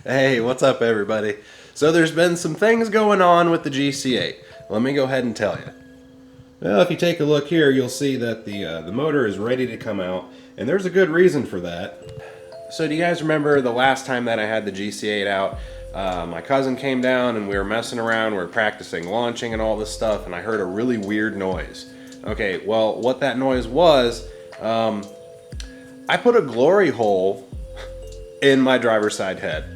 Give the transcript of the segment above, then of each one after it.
Hey, what's up everybody? So there's been some things going on with the GC8. Let me go ahead and tell you. Well, if you take a look here, you'll see that the motor is ready to come out, and there's a good reason for that. So do you guys remember the last time that I had the GC8 out? My cousin came down and we were messing around, we were practicing launching and all this stuff, and I heard a really weird noise. Okay, well, what that noise was, I put a glory hole in my driver's side head.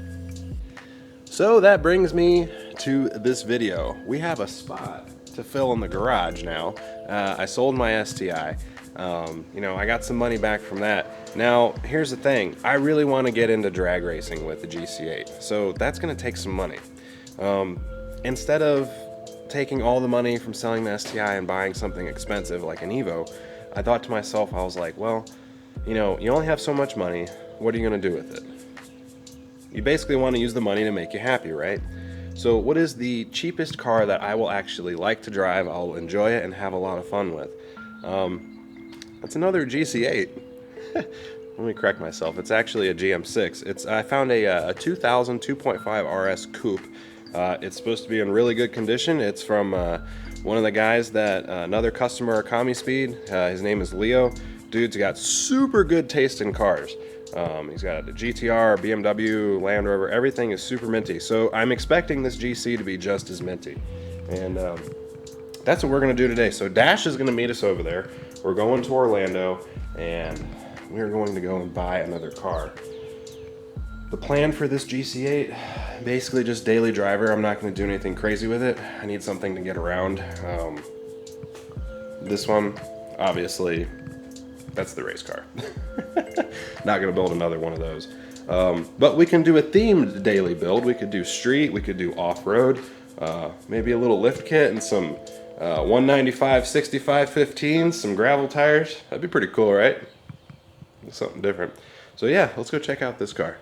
So that brings me to this video. We have a spot to fill in the garage now. I sold my STI. I got some money back from that. Now, here's the thing. I really want to get into drag racing with the GC8. So that's going to take some money. Instead of taking all the money from selling the STI and buying something expensive like an Evo, I thought to myself, I was like, well, you only have so much money. What are you going to do with it? You basically want to use the money to make you happy, right? So what is the cheapest car that I will actually like to drive, I'll enjoy it and have a lot of fun with? That's another GC8. Let me correct myself. It's actually a GM6. I found a 2000 2.5 RS coupe. It's supposed to be in really good condition. It's from one of the guys that another customer of Kami Speed. His name is Leo. Dude's got super good taste in cars. He's got a GTR, BMW, Land Rover, everything is super minty. So I'm expecting this GC to be just as minty. And that's what we're gonna do today. So Dash is gonna meet us over there. We're going to Orlando and we're going to go and buy another car. The plan for this GC8, basically just daily driver. I'm not gonna do anything crazy with it. I need something to get around. This one, obviously, that's the race car. Not gonna build another one of those. But we can do a themed daily build. We could do street, we could do off-road, maybe a little lift kit and some 195 65 15s, some gravel tires. That'd be pretty cool, right? Something different. So yeah, let's go check out this car.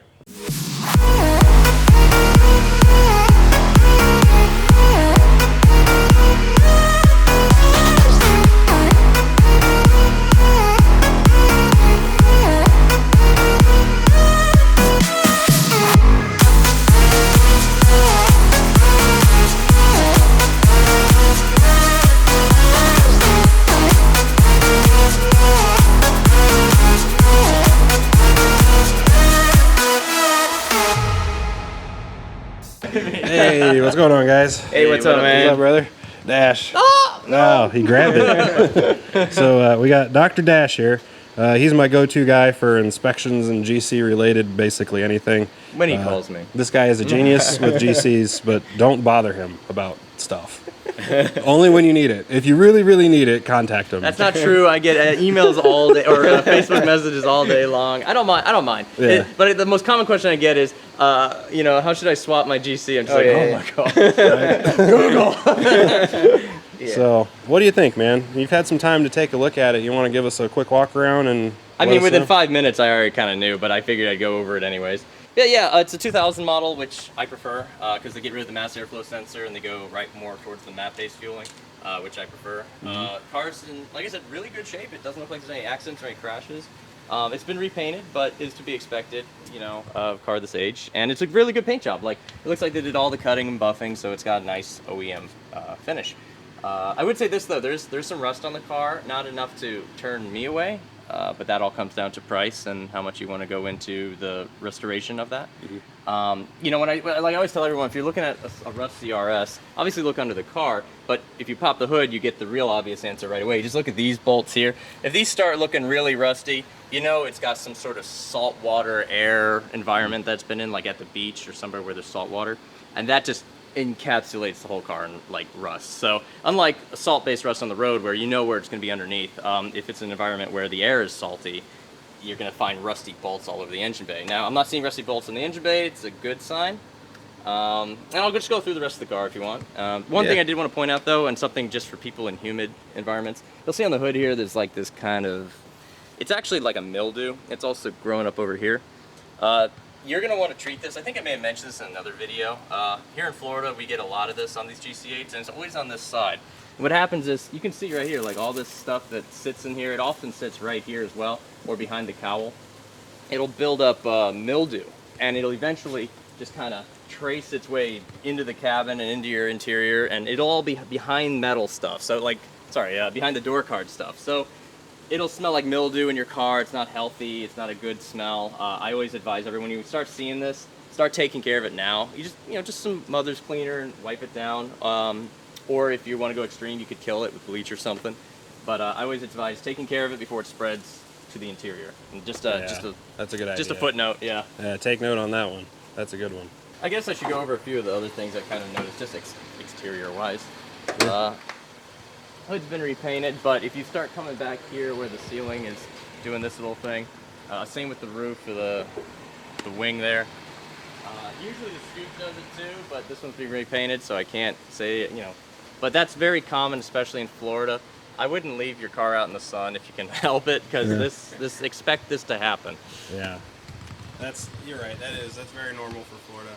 Hey, what's going on, guys? Hey, what's up, man? What's up, brother? Dash. Oh, no. He grabbed it. So we got Dr. Dash here. He's my go-to guy for inspections and GC related, basically anything. When he calls me. This guy is a genius with GCs, but don't bother him about stuff. Only when you need it. If you really, really need it, contact him. That's not true. I get emails all day or Facebook messages all day long. I don't mind. Yeah. But the most common question I get is, how should I swap my GC? I'm just my god. Google. Yeah. So, what do you think, man? You've had some time to take a look at it. You want to give us a quick walk around and I mean, within 5 minutes, I already kind of knew, but I figured I'd go over it anyways. Yeah, it's a 2000 model, which I prefer because they get rid of the mass airflow sensor and they go right more towards the map-based fueling, which I prefer. Car's in, like I said, really good shape. It doesn't look like there's any accidents or any crashes. It's been repainted, but is to be expected, of a car this age. And it's a really good paint job. Like, it looks like they did all the cutting and buffing, so it's got a nice OEM finish. I would say this though, there's some rust on the car, not enough to turn me away, but that all comes down to price and how much you want to go into the restoration of that. I always tell everyone, if you're looking at a rusty RS, obviously look under the car, but if you pop the hood, you get the real obvious answer right away. You just look at these bolts here. If these start looking really rusty, it's got some sort of saltwater air environment that's been in, like at the beach or somewhere where there's salt water, and that just encapsulates the whole car in like rust. So unlike a salt-based rust on the road where where it's going to be underneath, if it's an environment where the air is salty, you're going to find rusty bolts all over the engine bay. Now, I'm not seeing rusty bolts in the engine bay. It's a good sign. And I'll just go through the rest of the car if you want. One thing I did want to point out though, and something just for people in humid environments, you'll see on the hood here there's like this kind of, it's actually like a mildew. It's also growing up over here. You're going to want to treat this. I think I may have mentioned this in another video. Here in Florida, we get a lot of this on these GC8s, and it's always on this side. And what happens is, you can see right here, like all this stuff that sits in here, it often sits right here as well, or behind the cowl. It'll build up mildew, and it'll eventually just kind of trace its way into the cabin and into your interior, and it'll all be behind metal stuff. So like, sorry, behind the door card stuff. So it'll smell like mildew in your car. It's not healthy. It's not a good smell. I always advise everyone, when you start seeing this, start taking care of it now. You just, just some mother's cleaner and wipe it down. Or if you want to go extreme, you could kill it with bleach or something. But I always advise taking care of it before it spreads to the interior. And that's a good idea. Just a footnote, yeah. Yeah, take note on that one. That's a good one. I guess I should go over a few of the other things I kind of noticed, just exterior-wise. Hood's been repainted, but if you start coming back here where the ceiling is doing this little thing, same with the roof or the wing there. Usually the scoop does it too, but this one's being repainted, so I can't say it, But that's very common, especially in Florida. I wouldn't leave your car out in the sun if you can help it, because expect this to happen. Yeah, you're right. That's very normal for Florida.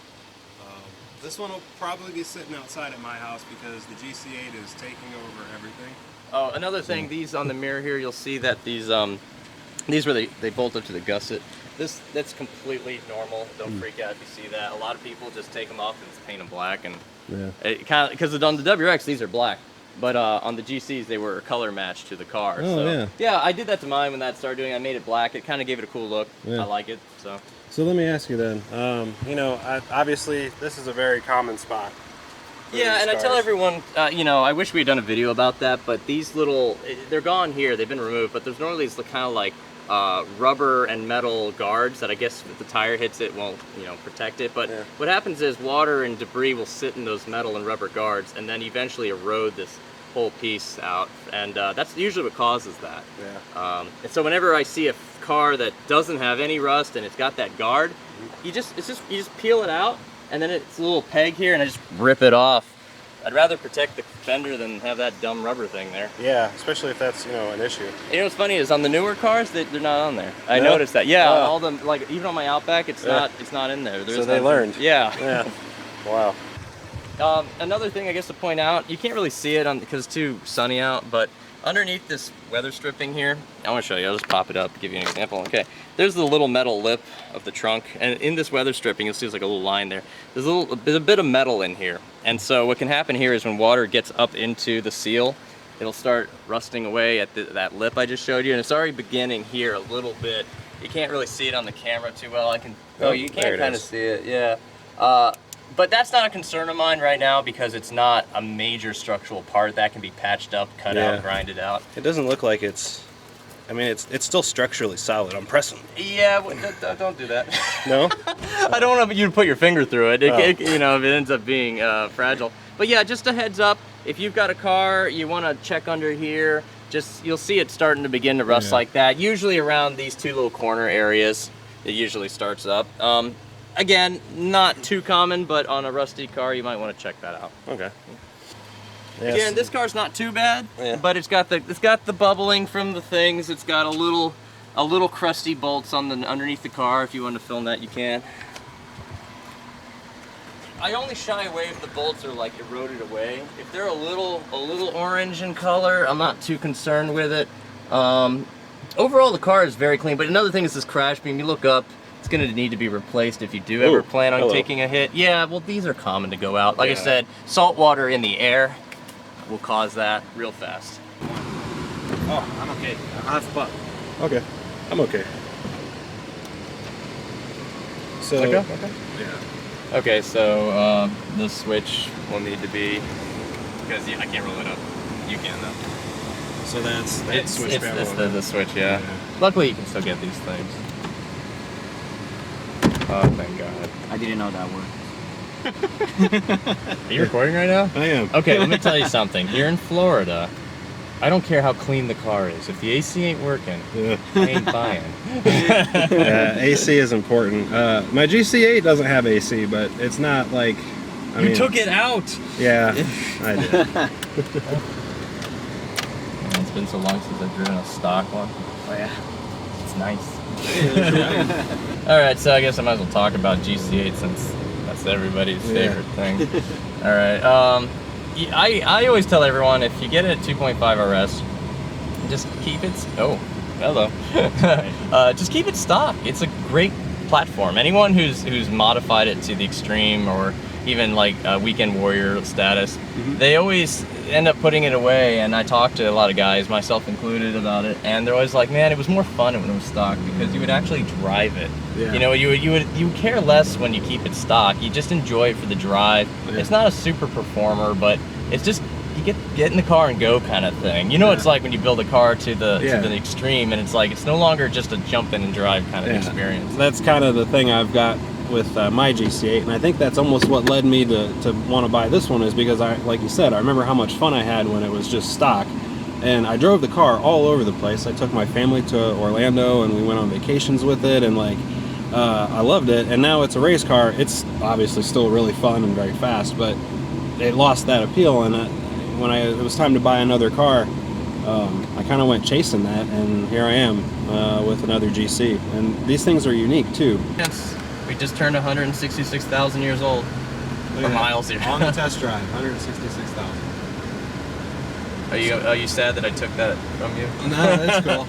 This one will probably be sitting outside at my house because the GC8 is taking over everything. Oh, another thing, these on the mirror here, you'll see that these where they bolt up to the gusset. That's completely normal. Don't freak out if you see that. A lot of people just take them off and just paint them black, and it kind of, because on the WRX these are black, but on the GCs they were color matched to the car. Oh, yeah, I did that to mine when that started doing. I made it black. It kind of gave it a cool look. I like it. So let me ask you then. Obviously this is a very common spot. Yeah, and I tell everyone, I wish we had done a video about that, but these they're gone here. They've been removed, but there's normally these kind of like rubber and metal guards that I guess if the tire hits it won't, protect it. But what happens is water and debris will sit in those metal and rubber guards and then eventually erode this whole piece out, and that's usually what causes that. And so whenever I see a car that doesn't have any rust and it's got that guard, you just peel it out, and then it's a little peg here, and I just rip it off. I'd rather protect the fender than have that dumb rubber thing there. Yeah, especially if that's an issue. What's funny is on the newer cars they're not on there. I noticed that. Yeah, all them, like even on my Outback it's not in there. So they learned. Yeah. Wow. Another thing I guess to point out, you can't really see it because it's too sunny out, but underneath this weather stripping here, I want to show you. I'll just pop it up to give you an example. Okay, there's the little metal lip of the trunk, and in this weather stripping, you'll see there's like a little line there. There's a bit of metal in here, and so what can happen here is when water gets up into the seal, it'll start rusting away at that lip I just showed you, and it's already beginning here a little bit. You can't really see it on the camera too well. You can kind of see it, yeah. But that's not a concern of mine right now because it's not a major structural part that can be patched up, cut out, grinded out. It doesn't look like it's still structurally solid. I'm pressing. Yeah, don't do that. No? I don't want you to put your finger through it. If it ends up being fragile. But yeah, just a heads up. If you've got a car, you want to check under here. You'll see it starting to begin to rust like that. Usually around these two little corner areas, it usually starts up. Again, not too common, but on a rusty car, you might want to check that out. Okay. Yes. Again, this car's not too bad, but it's got the bubbling from the things. It's got a little crusty bolts underneath the car. If you want to film that, you can. I only shy away if the bolts are like eroded away. If they're a little orange in color, I'm not too concerned with it. Overall, the car is very clean. But another thing is this crash beam. You look up. It's going to need to be replaced if you do ever plan on taking a hit. Yeah, well, these are common to go out. Like I said, salt water in the air will cause that real fast. Oh, I'm okay. Half buck. Okay, I'm okay. So, okay. Yeah. Okay, so the switch will need to be, because I can't roll it up. You can though. So that's switch. It's the switch, yeah. Luckily, you can still get these things. Oh, thank God. I didn't know that worked. Are you recording right now? I am. Okay, let me tell you something. Here in Florida, I don't care how clean the car is. If the AC ain't working, I ain't buying. AC is important. My GC8 doesn't have AC, but it's not like... You took it out! Yeah, I did. It's been so long since I've driven a stock one. Oh yeah. It's nice. Alright, so I guess I might as well talk about GC8 since that's everybody's favorite thing. Alright, I always tell everyone if you get it at 2.5 RS, just keep it... Oh, hello. Just keep it stock. It's a great platform. Anyone who's modified it to the extreme, or even like weekend warrior status, they always end up putting it away. And I talk to a lot of guys, myself included, about it, and they're always like, man, it was more fun when it was stock because you would actually drive it. Yeah. You know, you would care less when you keep it stock. You just enjoy it for the drive. Yeah. It's not a super performer, but it's just, you get in the car and go kind of thing. You know, it's like when you build a car to the extreme, and it's like it's no longer just a jump in and drive kind of experience. That's kind of the thing I've got with my GC8, and I think that's almost what led me to want to buy this one, is because like you said, I remember how much fun I had when it was just stock, and I drove the car all over the place. I took my family to Orlando and we went on vacations with it, and like I loved it. And now it's a race car. It's obviously still really fun and very fast, but it lost that appeal. And when it was time to buy another car, I kind of went chasing that, and here I am with another GC. And these things are unique too. We just turned 166,000 years old. For miles here. On the test drive, 166,000. Are you sad that I took that from you? No, that's cool.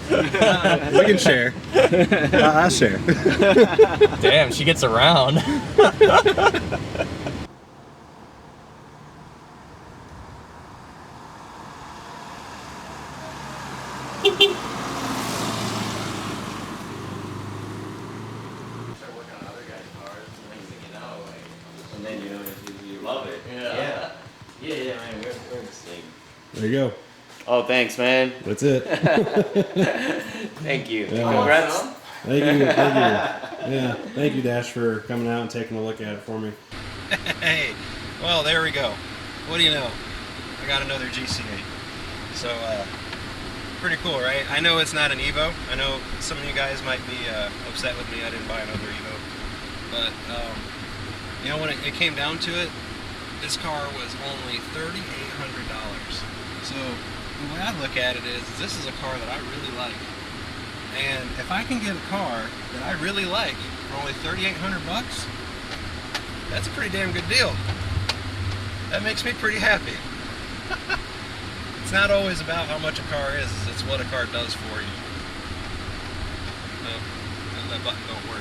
We can share. I'll share. Damn, she gets around. And then you love it. Yeah, man, we're the same. There you go. Oh, thanks, man. That's it. Thank you. Yeah. Congrats. Thank you. Yeah, thank you, Dash, for coming out and taking a look at it for me. Hey, well, there we go. What do you know? I got another GC8. So, pretty cool, right? I know it's not an Evo. I know some of you guys might be upset with me I didn't buy another Evo. But, you know, when it came down to it, this car was only $3,800. So, the way I look at it is, this is a car that I really like. And if I can get a car that I really like for only $3,800 bucks, that's a pretty damn good deal. That makes me pretty happy. It's not always about how much a car is, it's what a car does for you. No, that button don't work.